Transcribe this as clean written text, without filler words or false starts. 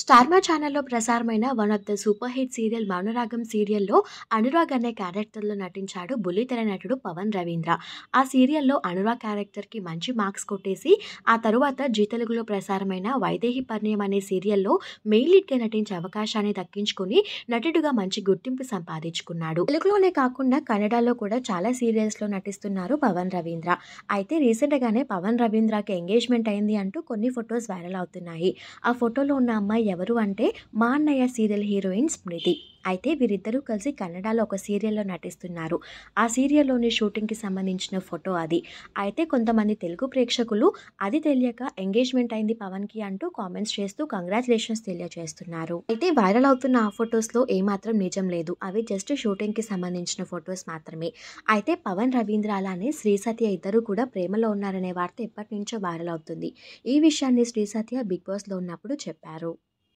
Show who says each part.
Speaker 1: Star Maa ఛానల్‌లో ప్రసారమైన one of the super hit serial 'Mounaragam' సీరియల్‌లో అనురాగ్ అనే క్యారెక్టర్‌లో నటించాడు బుల్లితెర నటుడు పవన్ రవీంద్ర. ఆ సీరియల్‌లో అనురాగ్ క్యారెక్టర్‌కి మంచి మార్క్స్ కొట్టేసి, ఆ తరువాత జీ తెలుగులో ప్రసారమైన 'వైదేహి పరిణయం' అనే సీరియల్‌లో మెయిన్ లీడ్‌గా నటించే అవకాశాన్ని దక్కించుకొని నటుడిగా మంచి గుర్తింపు సంపాదించుకున్నాడు. తెలుగులోనే కాకుండా కన్నడలో కూడా చాలా సీరియల్స్‌లో నటిస్తున్నారు పవన్ రవీంద్ర. అయితే రీసెంట్‌గానే పవన్ రవీంద్రకి ఎంగేజ్‌మెంట్ అయింది అంటూ కొన్ని ఫోటోస్ వైరల్ అవుతున్నాయి. ఆ ఫోటోలో ఉన్న అమ్మాయి ఎవరు అంటే మా అన్నయ్య సీరియల్ హీరోయిన్ స్మృతి. అయితే వీరిద్దరూ కలిసి కన్నడలో ఒక సీరియల్‌లో నటిస్తున్నారు. ఆ సీరియల్‌లోని షూటింగ్‌కి సంబంధించిన ఫోటో అది. అయితే కొంతమంది తెలుగు ప్రేక్షకులు అది తెలియక ఎంగేజ్‌మెంట్ అయింది పవన్‌కి అంటూ కామెంట్స్ చేస్తూ కంగ్రాచ్యులేషన్స్ తెలియజేస్తున్నారు. అయితే వైరల్ అవుతున్న ఆ ఫోటోస్‌లో ఏమాత్రం నిజం లేదు. అవి జస్ట్ షూటింగ్‌కి సంబంధించిన ఫోటోస్ మాత్రమే. అయితే పవన్ రవీంద్ర అలానే శ్రీ సత్య ఇద్దరు కూడా ప్రేమలో ఉన్నారనే వార్త ఎప్పటినుంచో వైరల్ అవుతుంది. ఈ విషయాన్ని శ్రీ సత్య బిగ్ బాస్‌లో ఉన్నప్పుడు చెప్పారు.